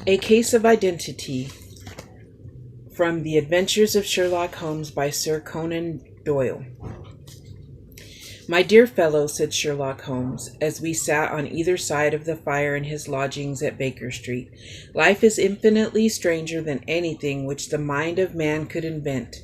A Case of Identity from The Adventures of Sherlock Holmes by Sir Conan Doyle. "My dear fellow," said Sherlock Holmes, as we sat on either side of the fire in his lodgings at Baker Street, "life is infinitely stranger than anything which the mind of man could invent.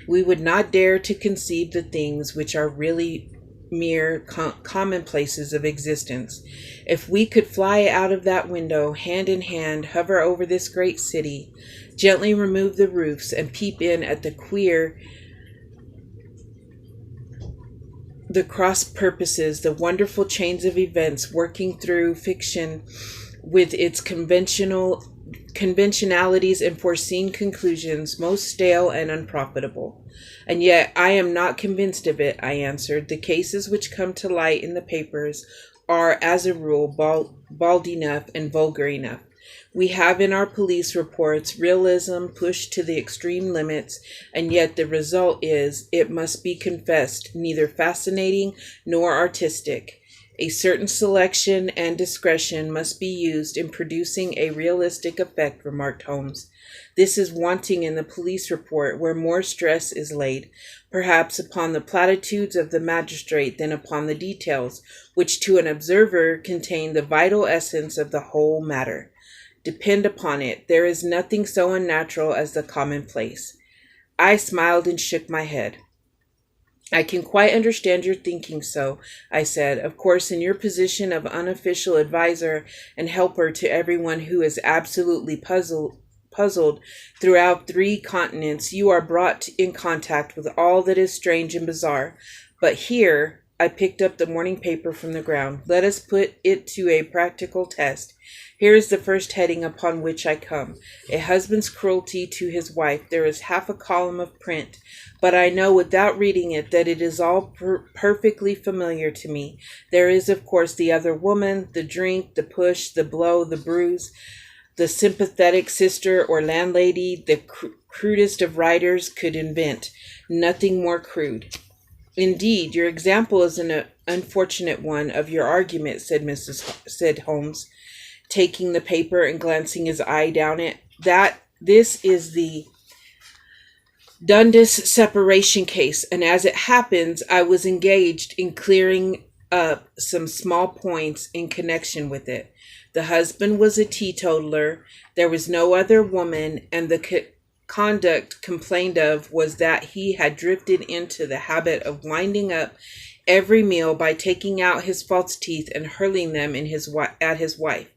We would not dare to conceive the things which are really mere commonplaces of existence. If we could fly out of that window, hand in hand, hover over this great city, gently remove the roofs, and peep in at the cross purposes, the wonderful chains of events working through fiction with its conventionalities and foreseen conclusions, most stale and unprofitable. And yet I am not convinced of it," I answered. "The cases which come to light in the papers are, as a rule, bald enough and vulgar enough. We have in our police reports realism pushed to the extreme limits, and yet the result is, it must be confessed, neither fascinating nor artistic. A certain selection and discretion must be used in producing a realistic effect," remarked Holmes. "This is wanting in the police report, where more stress is laid, perhaps, upon the platitudes of the magistrate than upon the details, which to an observer contain the vital essence of the whole matter. Depend upon it, there is nothing so unnatural as the commonplace." I smiled and shook my head. "I can quite understand your thinking so," I said. "Of course, in your position of unofficial advisor and helper to everyone who is absolutely puzzled throughout 3 continents, you are brought in contact with all that is strange and bizarre. But here," I picked up the morning paper from the ground, "let us put it to a practical test. Here is the first heading upon which I come. A husband's cruelty to his wife. There is half a column of print, but I know without reading it that it is all perfectly familiar to me. There is, of course, the other woman, the drink, the push, the blow, the bruise, the sympathetic sister or landlady the crudest of writers could invent. Nothing more crude." "Indeed, your example is an unfortunate one of your argument," said Holmes, taking the paper and glancing his eye down it. "This is the Dundas separation case, and as it happens, I was engaged in clearing up some small points in connection with it. The husband was a teetotaler, there was no other woman, and the conduct complained of was that he had drifted into the habit of winding up every meal by taking out his false teeth and hurling them at his wife,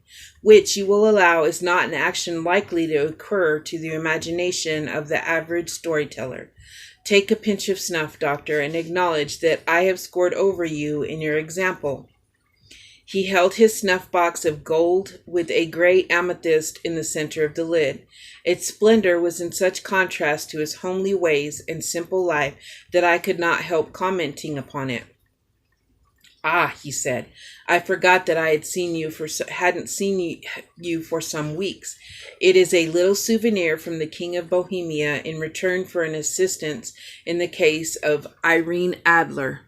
which, you will allow, is not an action likely to occur to the imagination of the average storyteller. Take a pinch of snuff, doctor, and acknowledge that I have scored over you in your example." He held his snuff-box of gold with a great amethyst in the center of the lid. Its splendor was in such contrast to his homely ways and simple life that I could not help commenting upon it. "Ah," he said, "I forgot that I hadn't seen you for some weeks. It is a little souvenir from the King of Bohemia in return for an assistance in the case of Irene Adler."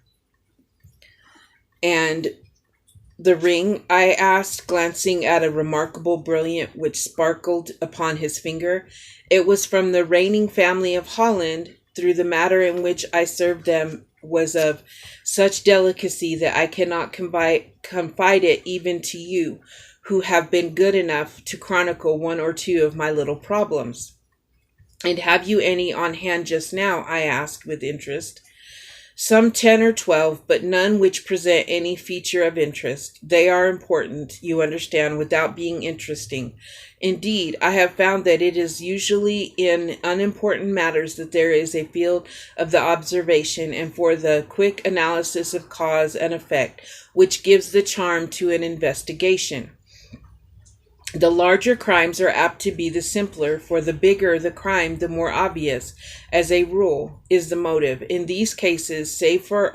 "And the ring?" I asked, glancing at a remarkable brilliant which sparkled upon his finger. "It was from the reigning family of Holland, through the manner in which I served them was of such delicacy that I cannot confide it even to you, who have been good enough to chronicle 1 or 2 of my little problems." "And have you any on hand just now?" I asked with interest. "Some 10 or 12, but none which present any feature of interest. They are important, you understand, without being interesting. Indeed, I have found that it is usually in unimportant matters that there is a field of the observation and for the quick analysis of cause and effect, which gives the charm to an investigation. The larger crimes are apt to be the simpler, for the bigger the crime, the more obvious, as a rule, is the motive. In these cases, save for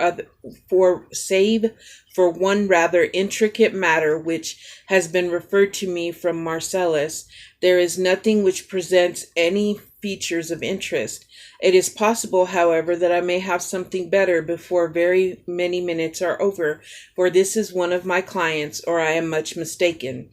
one rather intricate matter which has been referred to me from Marcellus, there is nothing which presents any features of interest. It is possible, however, that I may have something better before very many minutes are over, for this is one of my clients, or I am much mistaken."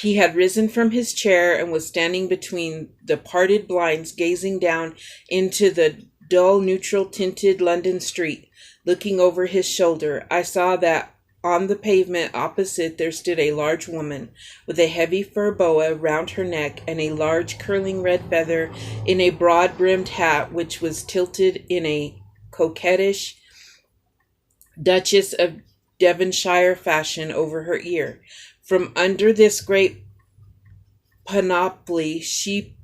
He had risen from his chair and was standing between the parted blinds, gazing down into the dull, neutral-tinted London street, looking over his shoulder. I saw that on the pavement opposite there stood a large woman, with a heavy fur boa round her neck and a large curling red feather in a broad-brimmed hat which was tilted in a coquettish Duchess of Devonshire fashion over her ear. From under this great panoply she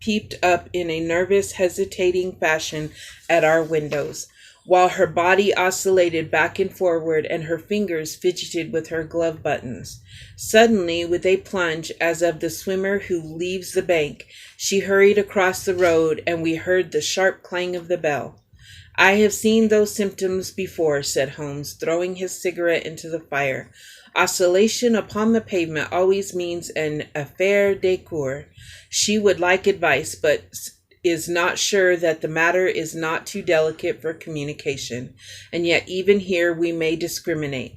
peeped up in a nervous, hesitating fashion at our windows, while her body oscillated back and forward and her fingers fidgeted with her glove buttons. Suddenly, with a plunge as of the swimmer who leaves the bank, she hurried across the road, and we heard the sharp clang of the bell. "I have seen those symptoms before," said Holmes, throwing his cigarette into the fire. "Oscillation upon the pavement always means an affaire de coeur. She would like advice, but is not sure that the matter is not too delicate for communication. And yet even here we may discriminate.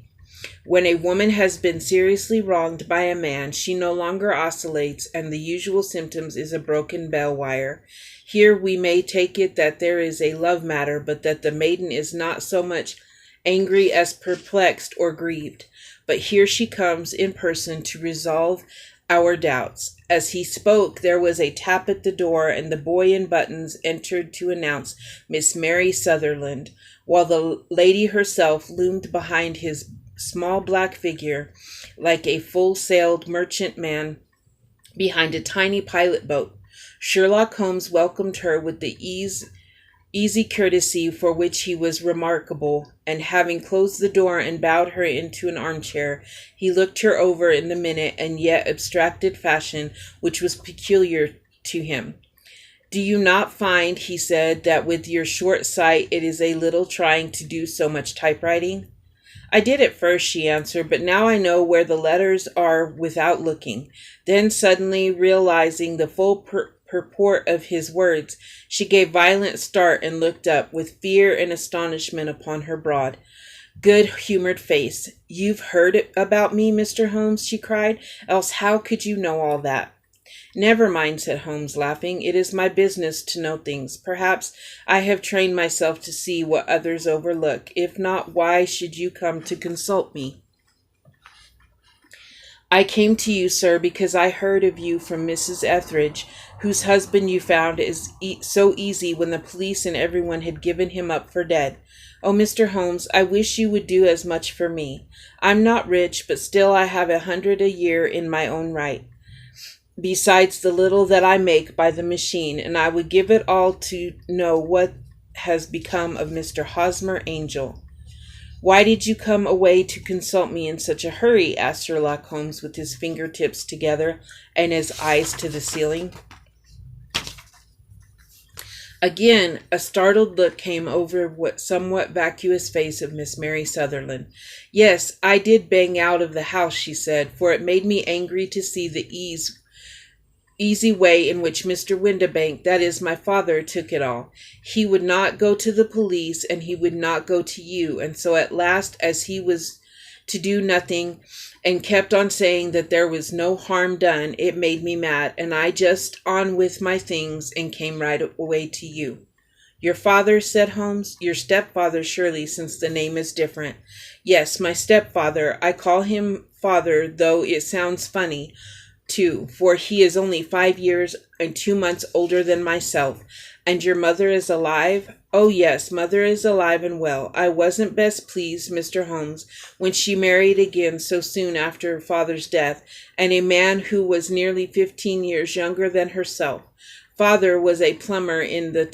When a woman has been seriously wronged by a man, she no longer oscillates, and the usual symptoms is a broken bell wire. Here we may take it that there is a love matter, but that the maiden is not so much angry as perplexed or grieved. But here she comes in person to resolve our doubts." As he spoke, there was a tap at the door, and the boy in buttons entered to announce Miss Mary Sutherland, while the lady herself loomed behind his small black figure like a full-sailed merchantman behind a tiny pilot boat. Sherlock Holmes welcomed her with the easy courtesy for which he was remarkable, and having closed the door and bowed her into an armchair, he looked her over in the minute and yet abstracted fashion which was peculiar to him. "Do you not find," he said, "that with your short sight it is a little trying to do so much typewriting?" "I did at first," she answered, "but now I know where the letters are without looking." Then, suddenly realizing the full purport of his words, she gave a violent start and looked up, with fear and astonishment upon her broad, good-humored face. "You've heard about me, Mr. Holmes?" she cried. "Else how could you know all that?" "Never mind," said Holmes, laughing. "It is my business to know things. Perhaps I have trained myself to see what others overlook. If not, why should you come to consult me?" "I came to you, sir, because I heard of you from Mrs. Etheridge, whose husband you found is so easy when the police and everyone had given him up for dead. Oh, Mr. Holmes, I wish you would do as much for me. I'm not rich, but still I have 100 a year in my own right, besides the little that I make by the machine, and I would give it all to know what has become of Mr. Hosmer Angel." "Why did you come away to consult me in such a hurry?" asked Sherlock Holmes, with his fingertips together and his eyes to the ceiling. Again, a startled look came over what somewhat vacuous face of Miss Mary Sutherland. "Yes, I did bang out of the house," she said, "for it made me angry to see the easy way in which Mr. Windibank, that is, my father, took it all. He would not go to the police, and he would not go to you, and so at last, as he was to do nothing, and kept on saying that there was no harm done, it made me mad, and I just on with my things and came right away to you." "Your father?" said Holmes. "Your stepfather, surely, since the name is different." "Yes, my stepfather. I call him father, though it sounds funny, too, for he is only 5 years and 2 months older than myself." "And your mother is alive?" "Oh, yes, mother is alive and well. I wasn't best pleased, Mr. Holmes, when she married again so soon after her father's death, and a man who was nearly 15 years younger than herself. Father was a plumber in the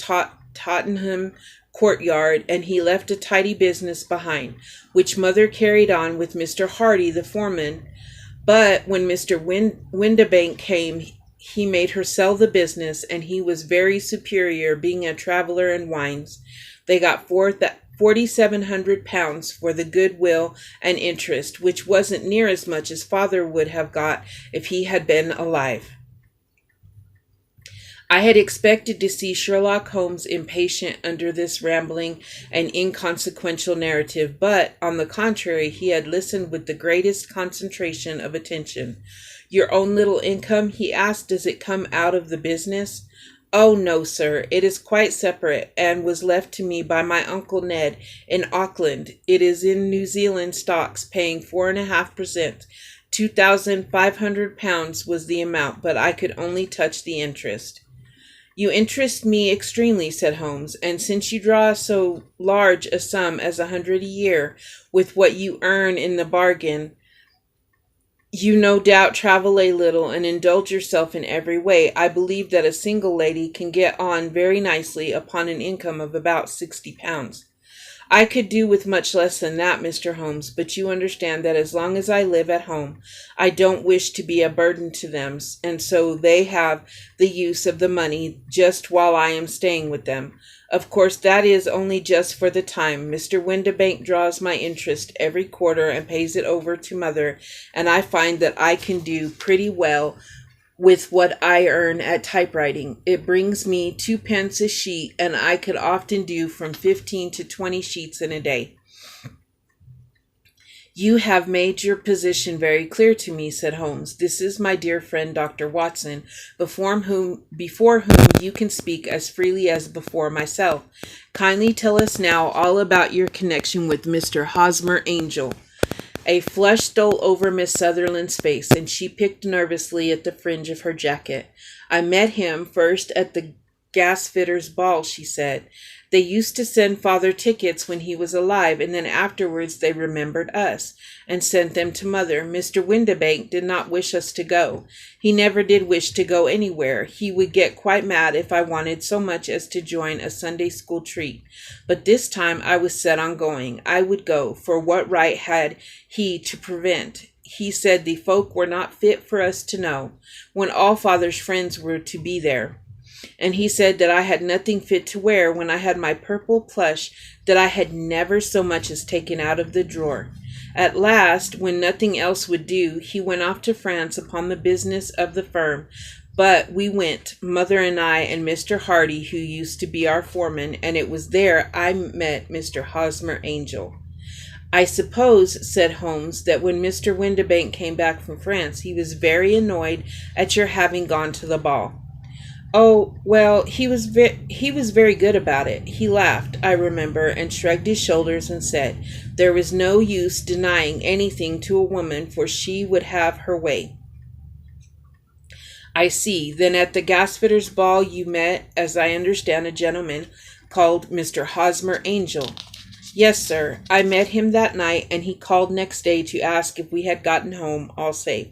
Tottenham courtyard, and he left a tidy business behind, which mother carried on with Mr. Hardy, the foreman. But when Mr. Windibank came, he made her sell the business, and he was very superior, being a traveller in wines. They got £4,700 for the goodwill and interest, which wasn't near as much as father would have got if he had been alive." I had expected to see Sherlock Holmes impatient under this rambling and inconsequential narrative, but, on the contrary, he had listened with the greatest concentration of attention. "Your own little income?" he asked. "Does it come out of the business?" "Oh, no, sir. It is quite separate, and was left to me by my Uncle Ned in Auckland. It is in New Zealand stocks, paying 4.5%. £2,500 was the amount, but I could only touch the interest." "You interest me extremely," said Holmes, "and since you draw so large a sum as 100 a year, with what you earn in the bargain, you no doubt travel a little and indulge yourself in every way. I believe that a single lady can get on very nicely upon an income of about £60. "I could do with much less than that, Mr. Holmes, but you understand that as long as I live at home, I don't wish to be a burden to them, and so they have the use of the money just while I am staying with them. Of course, that is only just for the time. Mr. Windibank draws my interest every quarter and pays it over to Mother, and I find that I can do pretty well with what I earn at typewriting. It brings me 2 pence a sheet, and I could often do from 15 to 20 sheets in a day." "You have made your position very clear to me," said Holmes. "This is my dear friend Dr. Watson, before whom you can speak as freely as before myself. Kindly tell us now all about your connection with Mr. Hosmer Angel." A flush stole over Miss Sutherland's face, and she picked nervously at the fringe of her jacket. "I met him first at the gasfitter's ball," she said. "They used to send Father tickets when he was alive, and then afterwards they remembered us, and sent them to Mother. Mr. Windibank did not wish us to go. He never did wish to go anywhere. He would get quite mad if I wanted so much as to join a Sunday school treat. But this time I was set on going. I would go, for what right had he to prevent? He said the folk were not fit for us to know, when all Father's friends were to be there. And he said that I had nothing fit to wear when I had my purple plush that I had never so much as taken out of the drawer. At last, when nothing else would do, he went off to France upon the business of the firm. But we went, Mother and I and Mr. Hardy, who used to be our foreman, and it was there I met Mr. Hosmer Angel." "I suppose," said Holmes, "that when Mr. Windibank came back from France, he was very annoyed at your having gone to the ball." "Oh, well, he was very good about it. He laughed, I remember, and shrugged his shoulders and said there was no use denying anything to a woman, for she would have her way." "I see. Then at the gasfitter's ball you met, as I understand, a gentleman called Mr. Hosmer Angel." "Yes, sir. I met him that night, and he called next day to ask if we had gotten home all safe.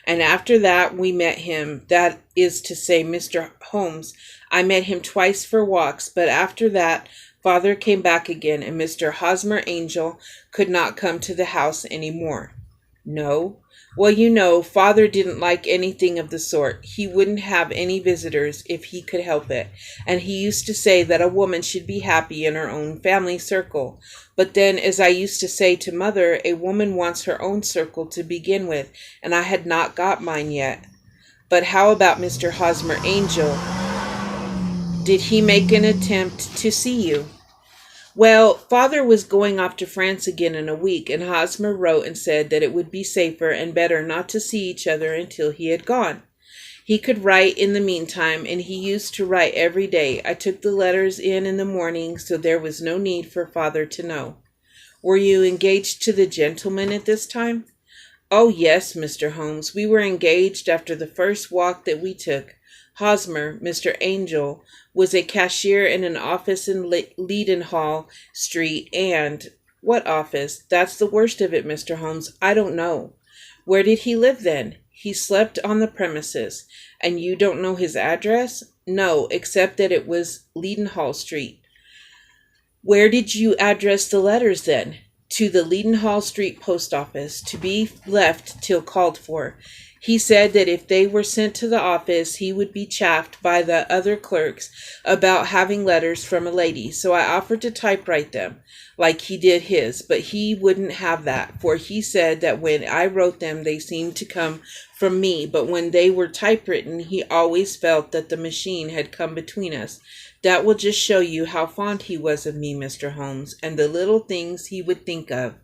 And after that we met him, that is to say, Mr. Holmes. I met him twice for walks, but after that Father came back again, and Mr. Hosmer Angel could not come to the house any more." "No?" "Well, you know, Father didn't like anything of the sort. He wouldn't have any visitors if he could help it, and he used to say that a woman should be happy in her own family circle. But then, as I used to say to Mother, a woman wants her own circle to begin with, and I had not got mine yet." "But how about Mr. Hosmer Angel? Did he make an attempt to see you?" "Well, Father was going off to France again in a week, and Hosmer wrote and said that it would be safer and better not to see each other until he had gone. He could write in the meantime, and he used to write every day. I took the letters in the morning, so there was no need for Father to know." "Were you engaged to the gentleman at this time?" "Oh, yes, Mr. Holmes. We were engaged after the first walk that we took. Hosmer, Mr. Angel, was a cashier in an office in Leadenhall Street, and—" "What office? That's the worst of it, Mr. Holmes. I don't know." "Where did he live then?" "He slept on the premises." "And you don't know his address?" "No, except that it was Leadenhall Street." "Where did you address the letters then?" "To the Leadenhall Street post office, to be left till called for. He said that if they were sent to the office, he would be chaffed by the other clerks about having letters from a lady. So I offered to typewrite them like he did his, but he wouldn't have that, for he said that when I wrote them, they seemed to come from me, but when they were typewritten, he always felt that the machine had come between us. That will just show you how fond he was of me, Mr. Holmes, and the little things he would think of.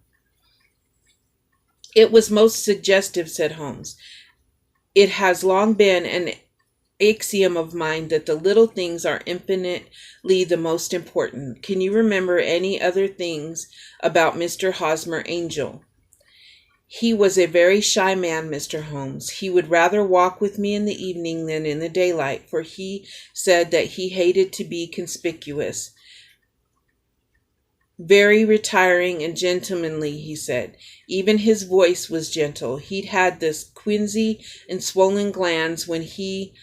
It was most suggestive, said Holmes. It has long been an axiom of mine that the little things are infinitely the most important. Can you remember any other things about Mr. Hosmer Angel? He was a very shy man, Mr. Holmes. He would rather walk with me in the evening than in the daylight, for he said that he hated to be conspicuous. Very retiring and gentlemanly, he said. Even his voice was gentle. He'd had this quinsy and swollen glands when he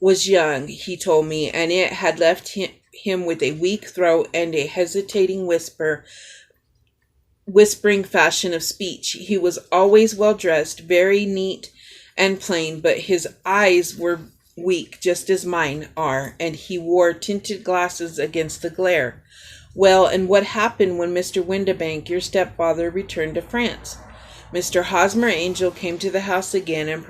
was young, he told me, and it had left him with a weak throat and a hesitating whispering fashion of speech. He was always well dressed, very neat and plain, but his eyes were weak, just as mine are, and he wore tinted glasses against the glare. Well, and what happened when Mr. Windibank, your stepfather, returned to France? Mr. Hosmer Angel came to the house again and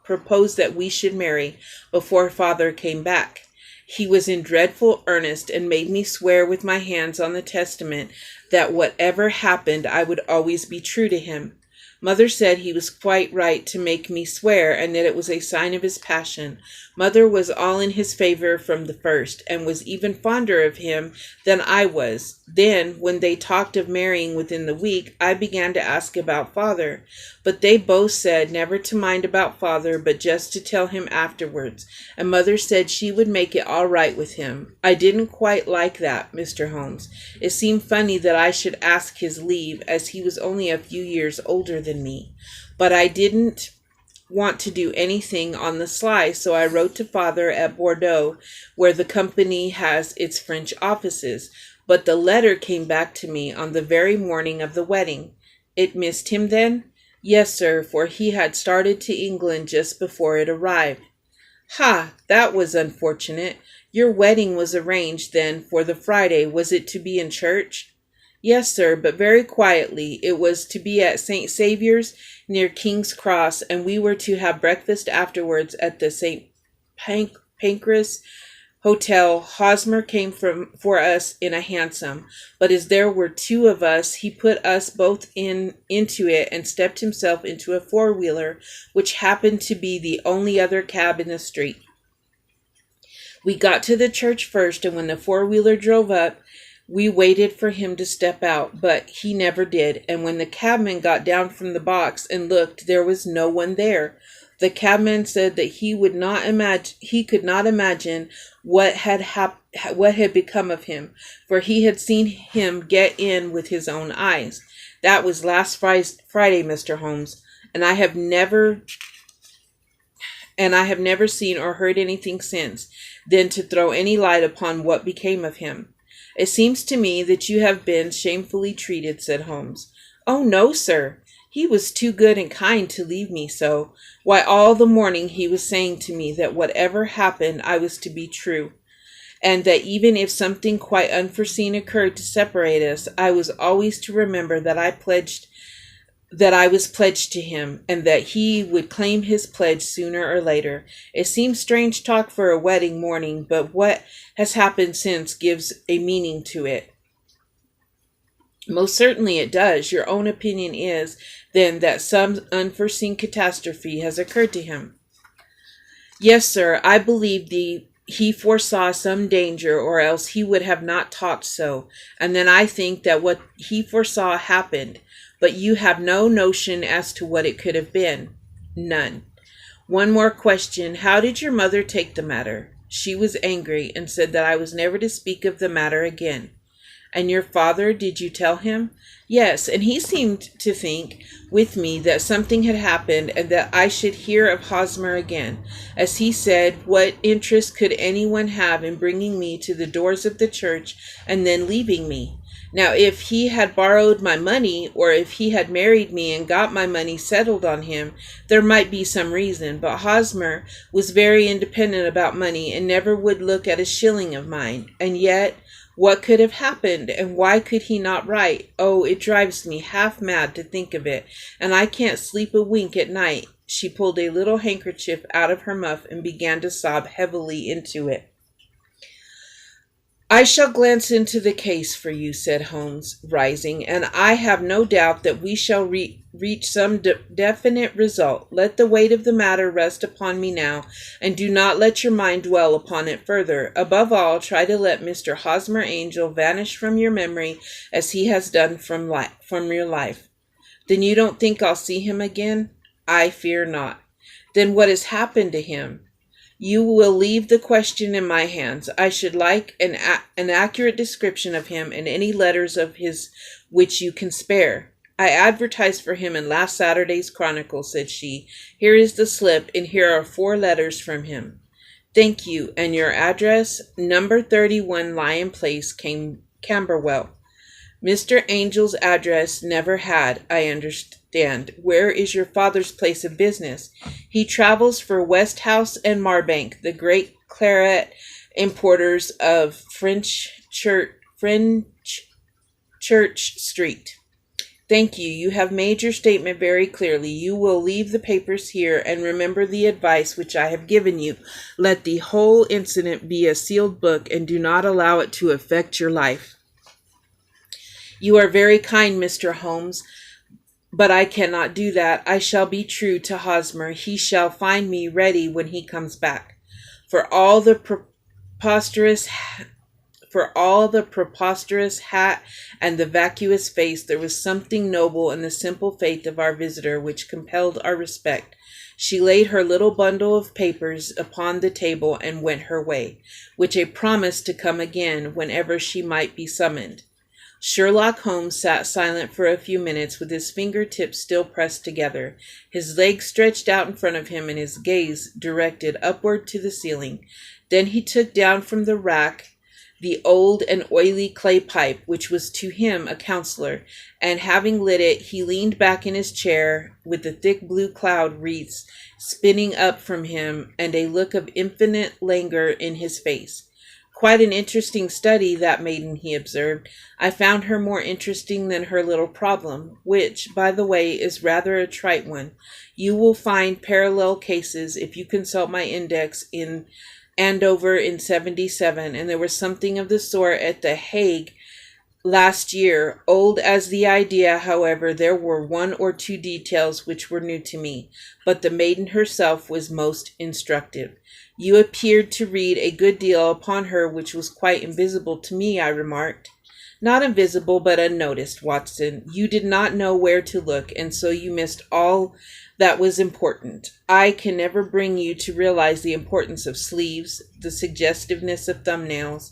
proposed that we should marry before father came back. He was in dreadful earnest and made me swear with my hands on the testament that whatever happened I would always be true to him. Mother said he was quite right to make me swear and that it was a sign of his passion. Mother was all in his favor from the first and was even fonder of him than I was. Then, when they talked of marrying within the week, I began to ask about father. But they both said never to mind about father, but just to tell him afterwards. And mother said she would make it all right with him. I didn't quite like that, Mr. Holmes. It seemed funny that I should ask his leave, as he was only a few years older than me. But I didn't want to do anything on the sly, so I wrote to father at Bordeaux, where the company has its French offices. But the letter came back to me on the very morning of the wedding. It missed him then? Yes, sir, for he had started to England just before it arrived. Ha! That was unfortunate. Your wedding was arranged, then, for the Friday. Was it to be in church? Yes, sir, but very quietly. It was to be at St. Saviour's near King's Cross, and we were to have breakfast afterwards at the St. Pancras Hotel. Hosmer came for us in a hansom, but as there were two of us, he put us both into it and stepped himself into a four-wheeler, which happened to be the only other cab in the street. We got to the church first, and when the four-wheeler drove up, we waited for him to step out, but he never did, and when the cabman got down from the box and looked, there was no one there. The cabman said that he could not imagine what had become of him, for he had seen him get in with his own eyes. That was last Friday, Mr. Holmes, and I have never seen or heard anything since then to throw any light upon what became of him. It seems to me that you have been shamefully treated, said Holmes. Oh, no, sir. He was too good and kind to leave me so. Why, all the morning he was saying to me that whatever happened, I was to be true, and that even if something quite unforeseen occurred to separate us, I was always to remember that I was pledged to him, and that he would claim his pledge sooner or later. It seems strange talk for a wedding morning, but what has happened since gives a meaning to it. Most certainly it does. Your own opinion is, then, that some unforeseen catastrophe has occurred to him. Yes, sir, I believe he foresaw some danger, or else he would have not talked so, and then I think that what he foresaw happened. But you have no notion as to what it could have been. None. One more question. How did your mother take the matter? She was angry and said that I was never to speak of the matter again. And your father, did you tell him? Yes, and he seemed to think with me that something had happened and that I should hear of Hosmer again. As he said, what interest could anyone have in bringing me to the doors of the church and then leaving me? Now, if he had borrowed my money, or if he had married me and got my money settled on him, there might be some reason. But Hosmer was very independent about money and never would look at a shilling of mine. And yet, what could have happened, and why could he not write? Oh, it drives me half mad to think of it, and I can't sleep a wink at night. She pulled a little handkerchief out of her muff and began to sob heavily into it. I shall glance into the case for you, said Holmes, rising, and I have no doubt that we shall reach some definite result. Let the weight of the matter rest upon me now, and do not let your mind dwell upon it further. Above all, try to let Mr. Hosmer Angel vanish from your memory as he has done from your life. Then you don't think I'll see him again? I fear not. Then what has happened to him? You will leave the question in my hands. I should like an accurate description of him and any letters of his which you can spare. I advertised for him in last Saturday's Chronicle, said she. Here is the slip, and here are 4 letters from him. Thank you. And your address? Number 31 Lion Place, Camberwell. Mr. Angel's address never had, I understand. Where is your father's place of business? He travels for Westhouse and Marbank, the great claret importers of French Church Street. Thank you. You have made your statement very clearly. You will leave the papers here, and remember the advice which I have given you. Let the whole incident be a sealed book, and do not allow it to affect your life. You are very kind, Mr. Holmes, but I cannot do that. I shall be true to Hosmer. He shall find me ready when he comes back. For all the preposterous hat and the vacuous face, there was something noble in the simple faith of our visitor which compelled our respect. She laid her little bundle of papers upon the table and went her way, which a promise to come again whenever she might be summoned. Sherlock Holmes sat silent for a few minutes with his fingertips still pressed together, his legs stretched out in front of him and his gaze directed upward to the ceiling. Then he took down from the rack the old and oily clay pipe, which was to him a counselor, and having lit it, he leaned back in his chair with the thick blue cloud wreaths spinning up from him and a look of infinite languor in his face. Quite an interesting study, that maiden, he observed. I found her more interesting than her little problem, which, by the way, is rather a trite one. You will find parallel cases if you consult my index in Andover in 77, and there was something of the sort at The Hague last year. Old as the idea, however, there were 1 or 2 details which were new to me, but the maiden herself was most instructive. You appeared to read a good deal upon her which was quite invisible to me, I remarked. Not invisible, but unnoticed, Watson. You did not know where to look, and so you missed all that was important. I can never bring you to realize the importance of sleeves, the suggestiveness of thumbnails,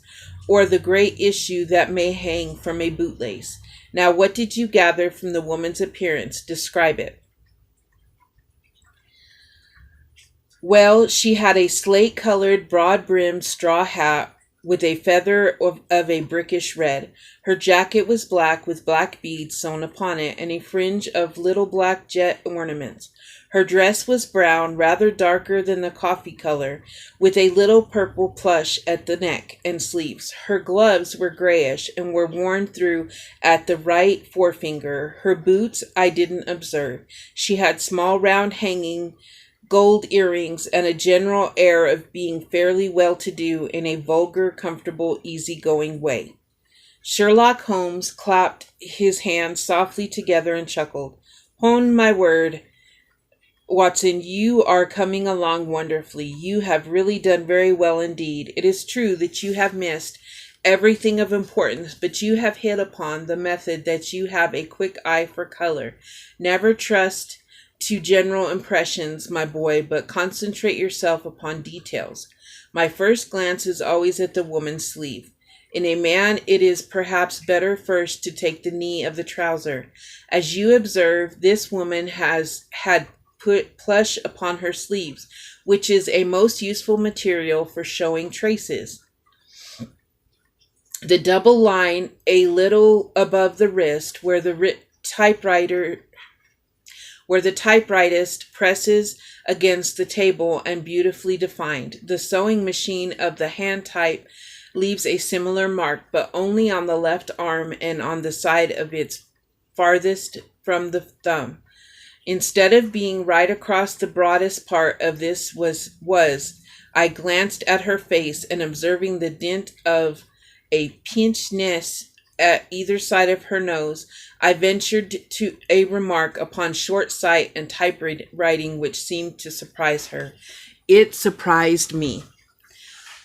or the great issue that may hang from a bootlace. Now, what did you gather from the woman's appearance? Describe it. Well, she had a slate-colored, broad-brimmed straw hat with a feather of a brickish red. Her jacket was black, with black beads sewn upon it, and a fringe of little black jet ornaments. Her dress was brown, rather darker than the coffee color, with a little purple plush at the neck and sleeves. Her gloves were grayish and were worn through at the right forefinger. Her boots I didn't observe. She had small, round, hanging gold earrings, and a general air of being fairly well-to-do in a vulgar, comfortable, easy-going way. Sherlock Holmes clapped his hands softly together and chuckled. "'Pon my word, Watson, you are coming along wonderfully. You have really done very well indeed. It is true that you have missed everything of importance, but you have hit upon the method that you have a quick eye for color. Never trust to general impressions, my boy, but concentrate yourself upon details. My first glance is always at the woman's sleeve. In a man, it is perhaps better first to take the knee of the trouser. As you observe, this woman had put plush upon her sleeves, which is a most useful material for showing traces. The double line a little above the wrist where the typewritist presses against the table and beautifully defined. The sewing machine of the hand type leaves a similar mark, but only on the left arm and on the side of its farthest from the thumb. Instead of being right across the broadest part of this was I glanced at her face and observing the dint of a pince-nez at either side of her nose, I ventured to a remark upon short sight and typewriting which seemed to surprise her. It surprised me.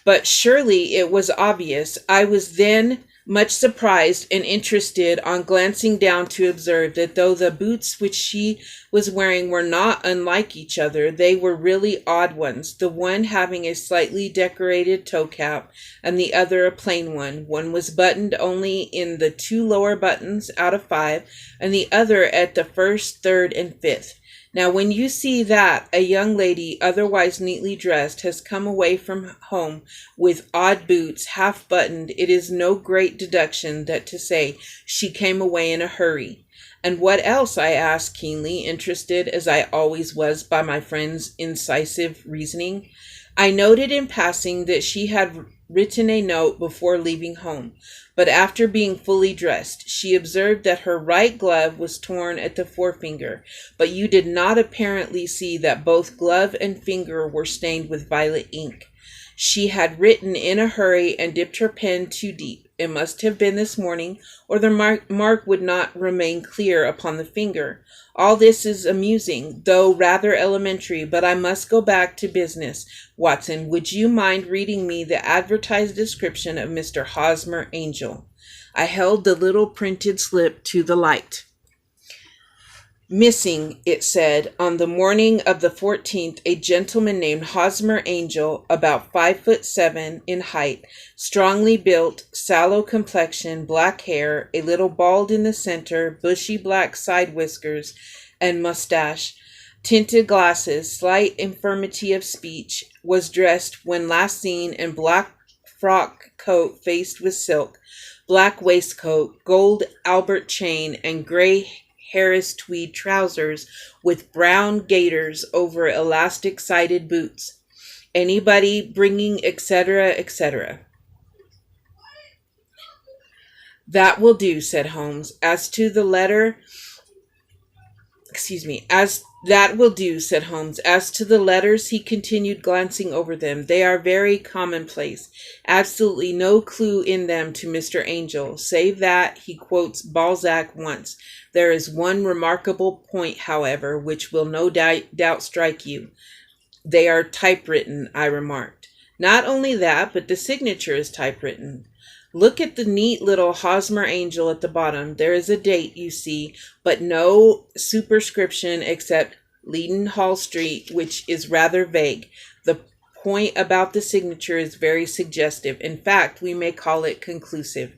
But surely it was obvious. I was then much surprised and interested on glancing down to observe that though the boots which she was wearing were not unlike each other, they were really odd ones, the one having a slightly decorated toe cap and the other a plain one. One was buttoned only in the 2 lower buttons out of 5, and the other at the 1st, 3rd, and 5th. Now, when you see that a young lady, otherwise neatly dressed, has come away from home with odd boots, half buttoned, it is no great deduction that to say she came away in a hurry. And what else? I asked, keenly interested, as I always was by my friend's incisive reasoning. I noted in passing that she had written a note before leaving home, but after being fully dressed, she observed that her right glove was torn at the forefinger, but you did not apparently see that both glove and finger were stained with violet ink. She had written in a hurry and dipped her pen too deep. It must have been this morning, or the mark would not remain clear upon the finger. All this is amusing, though rather elementary, but I must go back to business. Watson, would you mind reading me the advertised description of Mr. Hosmer Angel? I held the little printed slip to the light. Missing, it said, on the morning of the 14th, a gentleman named Hosmer Angel, about 5'7" in height, strongly built, sallow complexion, black hair, a little bald in the center, bushy black side whiskers and mustache, tinted glasses, slight infirmity of speech, was dressed when last seen in black frock coat faced with silk, black waistcoat, gold Albert chain, and gray Harris tweed trousers with brown gaiters over elastic-sided boots. Anybody bringing, etc., etc. That will do, said Holmes. As that will do, said Holmes. As to the letters, he continued, glancing over them, they are very commonplace. Absolutely no clue in them to Mr. Angel, save that he quotes Balzac once. There is one remarkable point, however, which will no doubt strike you. They are typewritten, I remarked. Not only that, but the signature is typewritten. Look at the neat little Hosmer Angel at the bottom. There is a date, you see, but no superscription except Leadenhall Street, which is rather vague. The point about the signature is very suggestive. In fact, we may call it conclusive.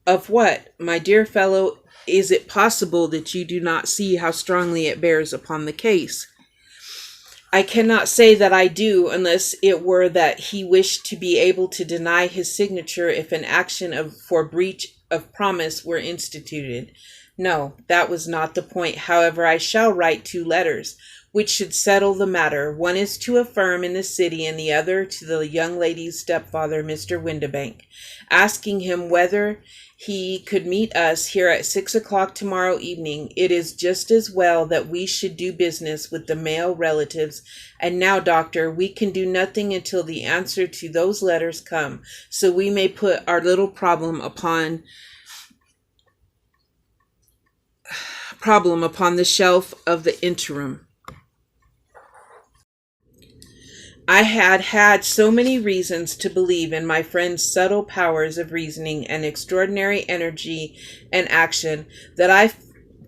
Of what? My dear fellow, is it possible that you do not see how strongly it bears upon the case? I cannot say that I do, unless it were that he wished to be able to deny his signature if an action for breach of promise were instituted. No, that was not the point. However, I shall write 2 letters, which should settle the matter. One is to a firm in the city, and the other to the young lady's stepfather, Mr. Windibank, asking him whether he could meet us here at 6 o'clock tomorrow evening. It is just as well that we should do business with the male relatives. And now, Doctor, we can do nothing until the answer to those letters come, so we may put our little problem upon the shelf of the interim. I had so many reasons to believe in my friend's subtle powers of reasoning and extraordinary energy and action that I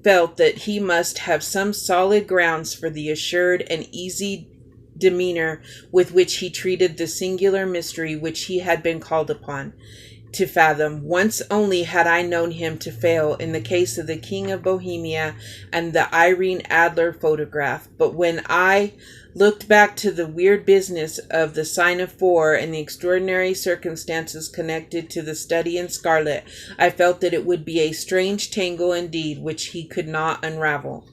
felt that he must have some solid grounds for the assured and easy demeanor with which he treated the singular mystery which he had been called upon to fathom. Once only had I known him to fail in the case of the King of Bohemia and the Irene Adler photograph. But when I looked back to the weird business of the sign of 4 and the extraordinary circumstances connected to the study in scarlet, I felt that it would be a strange tangle indeed which he could not unravel.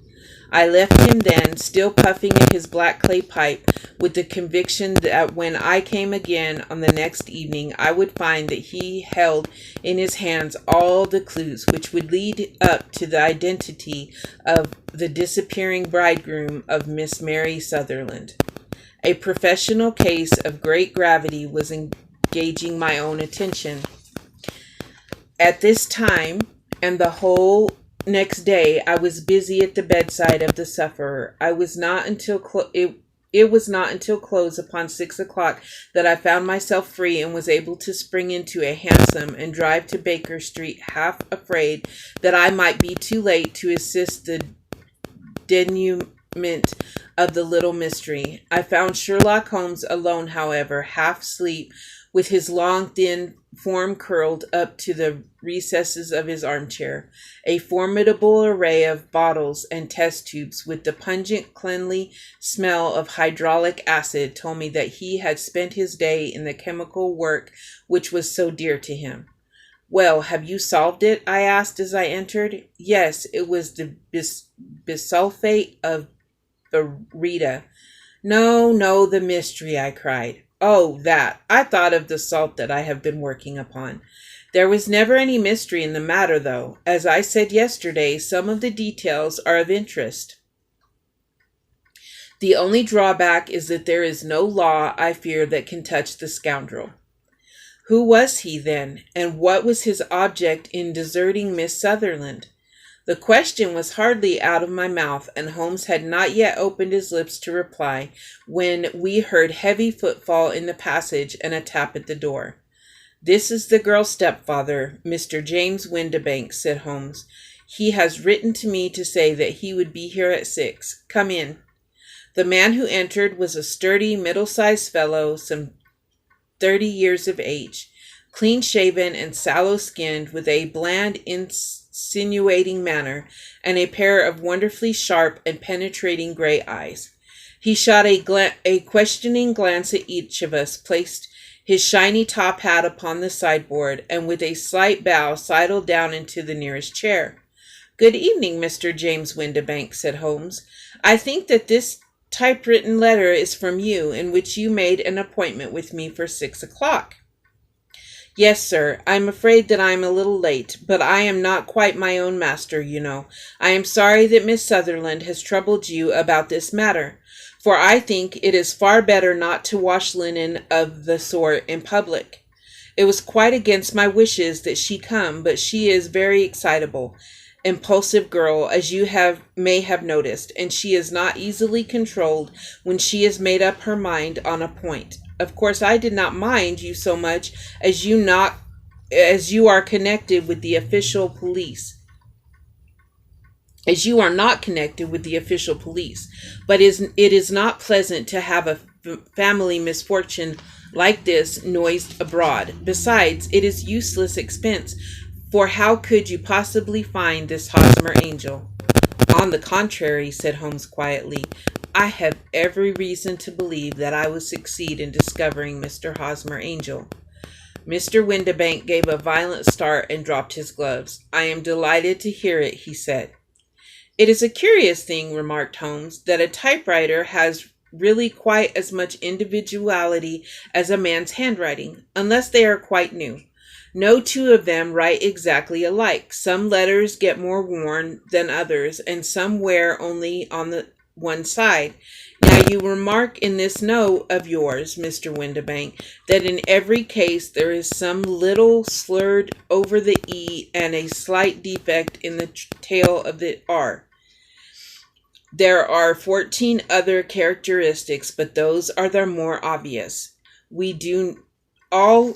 I left him then, still puffing at his black clay pipe, with the conviction that when I came again on the next evening, I would find that he held in his hands all the clues which would lead up to the identity of the disappearing bridegroom of Miss Mary Sutherland. A professional case of great gravity was engaging my own attention. At this time, and the whole next day, I was busy at the bedside of the sufferer. It was not until close upon 6 o'clock that I found myself free and was able to spring into a hansom and drive to Baker Street, half afraid that I might be too late to assist the denouement of the little mystery. I found Sherlock Holmes alone, however, half asleep, with his long, thin form curled up to the recesses of his armchair. A formidable array of bottles and test tubes with the pungent, cleanly smell of hydraulic acid told me that he had spent his day in the chemical work which was so dear to him. "Well, have you solved it?" I asked as I entered. "Yes, it was the bisulfate of baryta." No, the mystery," I cried. "Oh, that. I thought of the salt that I have been working upon. There was never any mystery in the matter, though. As I said yesterday, some of the details are of interest. The only drawback is that there is no law, I fear, that can touch the scoundrel." "Who was he, then, and what was his object in deserting Miss Sutherland?" The question was hardly out of my mouth, and Holmes had not yet opened his lips to reply, when we heard heavy footfall in the passage and a tap at the door. "This is the girl's stepfather, Mr. James Windibank," said Holmes. "He has written to me to say that he would be here at 6. Come in." The man who entered was a sturdy, middle-sized fellow, some 30 years of age, clean-shaven and sallow-skinned, with a bland, insinuating manner, and a pair of wonderfully sharp and penetrating gray eyes. He shot a questioning glance at each of us, placed his shiny top hat upon the sideboard, and with a slight bow sidled down into the nearest chair. "Good evening, Mr. James Windibank," said Holmes. "I think that this typewritten letter is from you, in which you made an appointment with me for 6 o'clock. "Yes, sir. I am afraid that I am a little late, but I am not quite my own master, you know. I am sorry that Miss Sutherland has troubled you about this matter, for I think it is far better not to wash linen of the sort in public. It was quite against my wishes that she come, but she is very excitable, impulsive girl, as you may have noticed, and she is not easily controlled when she has made up her mind on a point. Of course, I did not mind you so much as you are connected with the official police. As you are not connected with the official police, but it is not pleasant to have a family misfortune like this noised abroad. Besides, it is useless expense, for how could you possibly find this Hosmer Angel?" "On the contrary," said Holmes quietly, "I have every reason to believe that I will succeed in discovering Mr. Hosmer Angel." Mr. Windibank gave a violent start and dropped his gloves. "I am delighted to hear it," he said. "It is a curious thing," remarked Holmes, "that a typewriter has really quite as much individuality as a man's handwriting, unless they are quite new. No two of them write exactly alike. Some letters get more worn than others, and some wear only on the one side. Now you remark in this note of yours, Mr. Windibank, that in every case there is some little slurred over the E and a slight defect in the tail of the R. There are 14 other characteristics, but those are the more obvious. We do all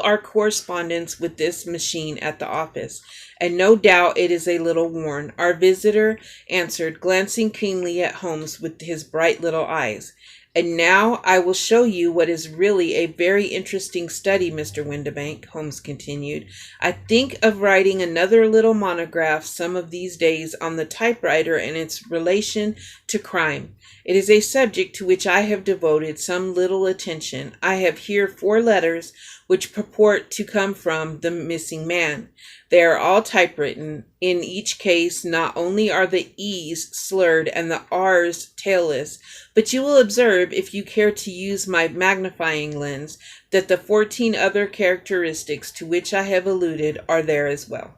our correspondence with this machine at the office, and no doubt it is a little worn," our visitor answered, glancing keenly at Holmes with his bright little eyes. "And now I will show you what is really a very interesting study, Mr. Windibank," Holmes continued. "I think of writing another little monograph some of these days on the typewriter and its relation to crime. It is a subject to which I have devoted some little attention. I have here 4 letters which purport to come from the missing man. They are all typewritten. In each case, not only are the E's slurred and the R's tailless, but you will observe, if you care to use my magnifying lens, that the 14 other characteristics to which I have alluded are there as well."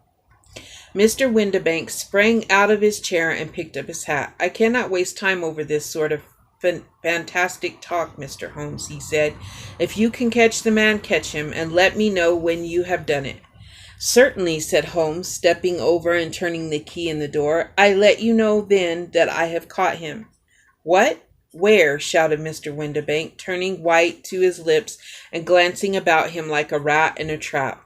Mr. Windibank sprang out of his chair and picked up his hat. "I cannot waste time over this sort of fantastic talk, Mr. Holmes," he said. "If you can catch the man, catch him, and let me know when you have done it." "Certainly," said Holmes, stepping over and turning the key in the door. "I let you know then that I have caught him." "What? Where?" shouted Mr. Windibank, turning white to his lips and glancing about him like a rat in a trap.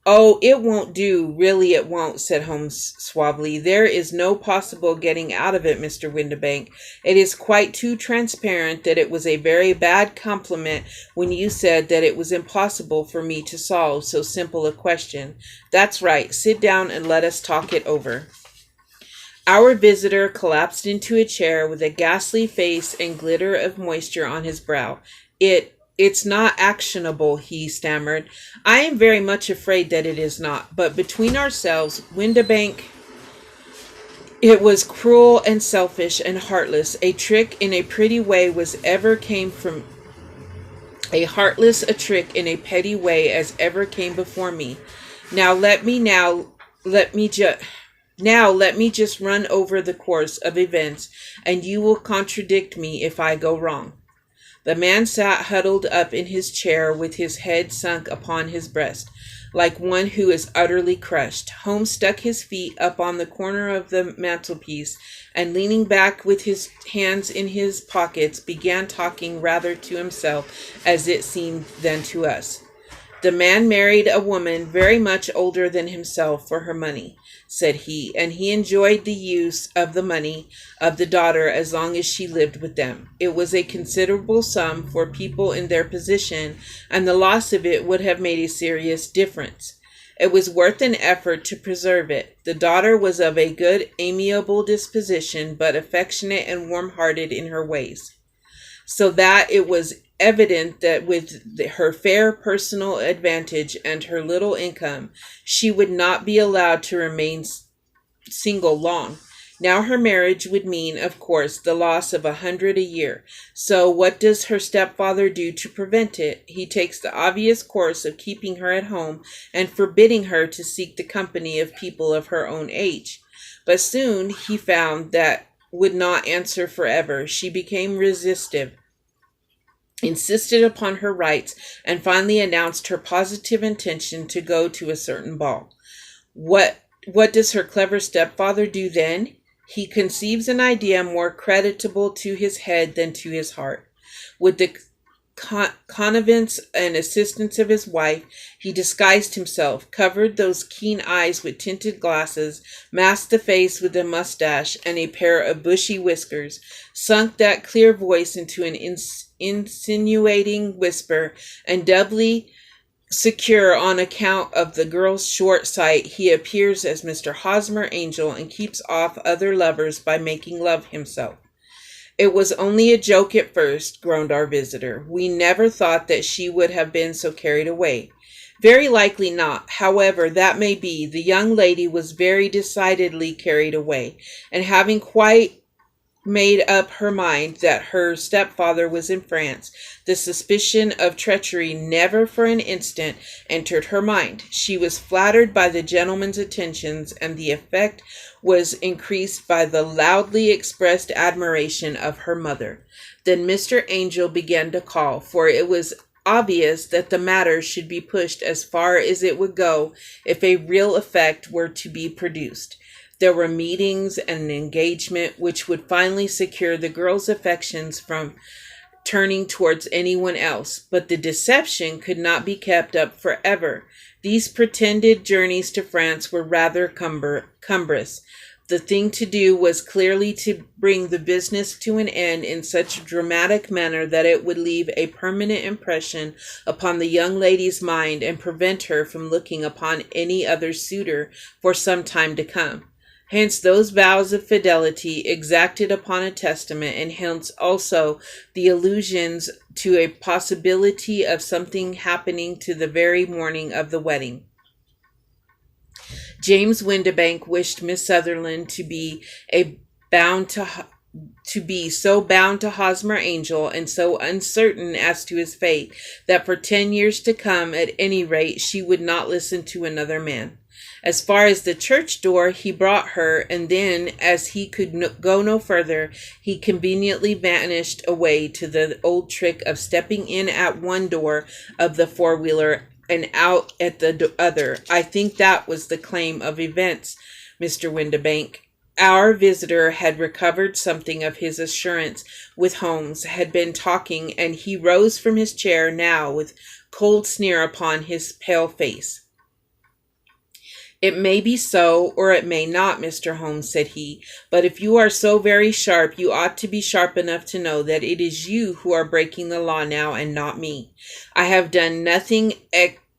"Oh, it won't do, really it won't," said Holmes suavely. "There is no possible getting out of it, Mr. Windibank. It is quite too transparent that it was a very bad compliment when you said that it was impossible for me to solve so simple a question. That's right. Sit down and let us talk it over." Our visitor collapsed into a chair with a ghastly face and glitter of moisture on his brow. It's not actionable," he stammered. "I am very much afraid that it is not. But between ourselves, Windibank, it was cruel and selfish and heartless. A trick in a pretty way as ever came before me. Now let me just run over the course of events, and you will contradict me if I go wrong." The man sat huddled up in his chair with his head sunk upon his breast, like one who is utterly crushed. Holmes stuck his feet up on the corner of the mantelpiece and, leaning back with his hands in his pockets, began talking rather to himself, as it seemed, than to us. "The man married a woman very much older than himself for her money," said he, "and he enjoyed the use of the money of the daughter as long as she lived with them. It was a considerable sum for people in their position, and the loss of it would have made a serious difference. It was worth an effort to preserve it. The daughter was of a good, amiable disposition, but affectionate and warm-hearted in her ways, so that it was evident that with her fair personal advantage and her little income, she would not be allowed to remain single long. Now her marriage would mean, of course, the loss of 100 a year. So what does her stepfather do to prevent it? He takes the obvious course of keeping her at home and forbidding her to seek the company of people of her own age. But soon he found that would not answer forever. She became restive, insisted upon her rights, and finally announced her positive intention to go to a certain ball. What does her clever stepfather do then? He conceives an idea more creditable to his head than to his heart. With the connivance and assistance of his wife, he disguised himself, covered those keen eyes with tinted glasses, masked the face with a mustache and a pair of bushy whiskers, sunk that clear voice into an insinuating whisper, and doubly secure on account of the girl's short sight, he appears as Mr. Hosmer Angel and keeps off other lovers by making love himself. It was only a joke at first, groaned our visitor. We never thought that she would have been so carried away. Very likely not. However, that may be. The young lady was very decidedly carried away, and having quite made up her mind that her stepfather was in France, the suspicion of treachery never for an instant entered her mind. She was flattered by the gentleman's attentions, and the effect was increased by the loudly expressed admiration of her mother. Then Mr. Angel began to call, for it was obvious that the matter should be pushed as far as it would go if a real effect were to be produced. There were meetings and an engagement which would finally secure the girl's affections from turning towards anyone else. But the deception could not be kept up forever. These pretended journeys to France were rather cumbrous. The thing to do was clearly to bring the business to an end in such a dramatic manner that it would leave a permanent impression upon the young lady's mind and prevent her from looking upon any other suitor for some time to come. Hence those vows of fidelity exacted upon a testament, and hence also the allusions to a possibility of something happening to the very morning of the wedding. James Windibank wished Miss Sutherland to be so bound to Hosmer Angel and so uncertain as to his fate that for 10 years to come, at any rate, she would not listen to another man. As far as the church door he brought her, and then, as he could go no further, he conveniently vanished away to the old trick of stepping in at one door of the four-wheeler and out at the other. I think that was the claim of events, Mr. Windibank. Our visitor had recovered something of his assurance with Holmes, had been talking, and he rose from his chair now with cold sneer upon his pale face. "It may be so, or it may not, Mr. Holmes," said he, "but if you are so very sharp, you ought to be sharp enough to know that it is you who are breaking the law now, and not me. I have done nothing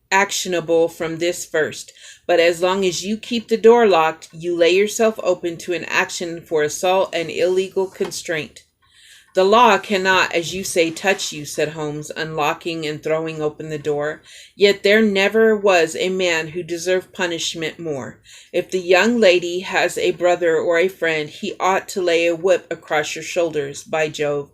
actionable from this first, but as long as you keep the door locked, you lay yourself open to an action for assault and illegal constraint." "The law cannot, as you say, touch you," said Holmes, unlocking and throwing open the door. "Yet there never was a man who deserved punishment more. If the young lady has a brother or a friend, he ought to lay a whip across your shoulders. By Jove,"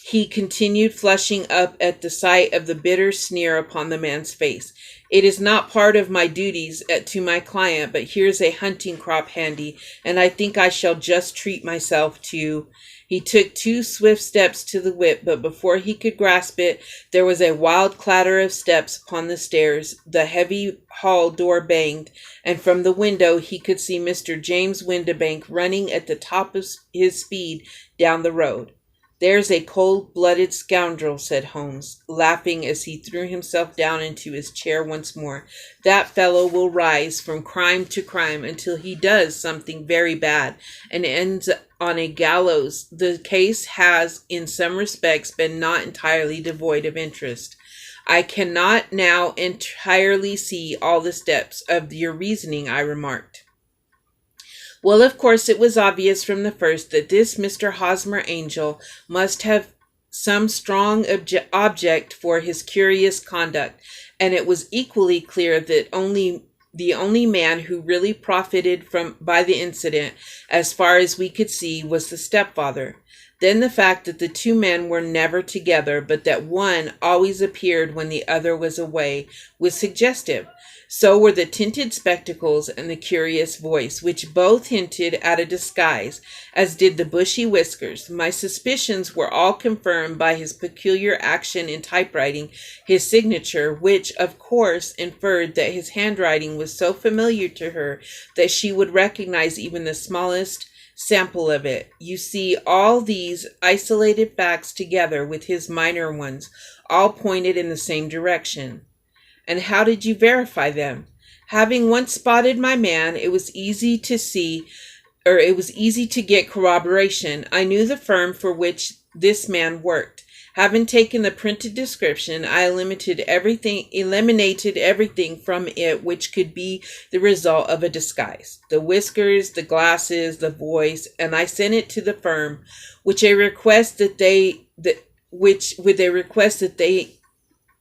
he continued, flushing up at the sight of the bitter sneer upon the man's face, "it is not part of my duties to my client, but here's a hunting crop handy, and I think I shall just treat myself to—" He took 2 swift steps to the whip, but before he could grasp it, there was a wild clatter of steps upon the stairs, the heavy hall door banged, and from the window he could see Mr. James Windibank running at the top of his speed down the road. "There's a cold-blooded scoundrel," said Holmes, laughing as he threw himself down into his chair once more. "That fellow will rise from crime to crime until he does something very bad and ends on a gallows. The case has, in some respects, been not entirely devoid of interest." "I cannot now entirely see all the steps of your reasoning," I remarked. "Well, of course, it was obvious from the first that this Mr. Hosmer Angel must have some strong object for his curious conduct, and it was equally clear that the only man who really profited by the incident, as far as we could see, was the stepfather. Then the fact that the 2 men were never together, but that one always appeared when the other was away, was suggestive. So were the tinted spectacles and the curious voice, which both hinted at a disguise, as did the bushy whiskers. My suspicions were all confirmed by his peculiar action in typewriting his signature, which, of course, inferred that his handwriting was so familiar to her that she would recognize even the smallest sample of it. You see, all these isolated facts together with his minor ones all pointed in the same direction. "And how did you verify them?" "Having once spotted my man, it was easy to get corroboration. I knew the firm for which this man worked. Having taken the printed description, I eliminated everything from it which could be the result of a disguise. The whiskers, the glasses, the voice, and I sent it to the firm, with a request that they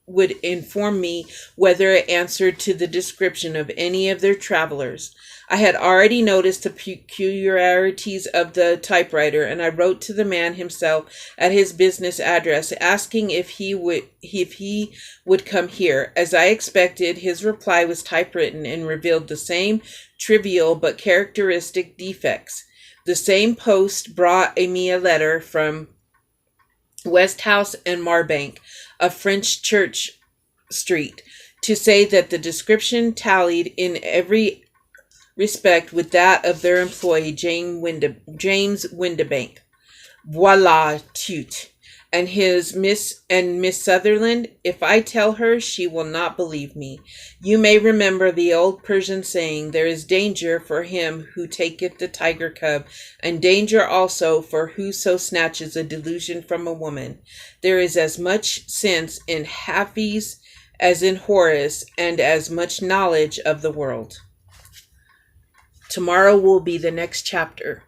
would inform me whether it answered to the description of any of their travelers. I had already noticed the peculiarities of the typewriter, and I wrote to the man himself at his business address, asking if he would come here. As I expected, his reply was typewritten and revealed the same trivial but characteristic defects. The same post brought me a letter from Westhouse and Marbank, of French Church Street, to say that the description tallied in every respect with that of their employee, James Windibank. Voila, tout. And Miss Sutherland, if I tell her, she will not believe me. You may remember the old Persian saying, there is danger for him who taketh the tiger cub, and danger also for whoso snatches a delusion from a woman. There is as much sense in Hafiz as in Horace, and as much knowledge of the world. Tomorrow will be the next chapter.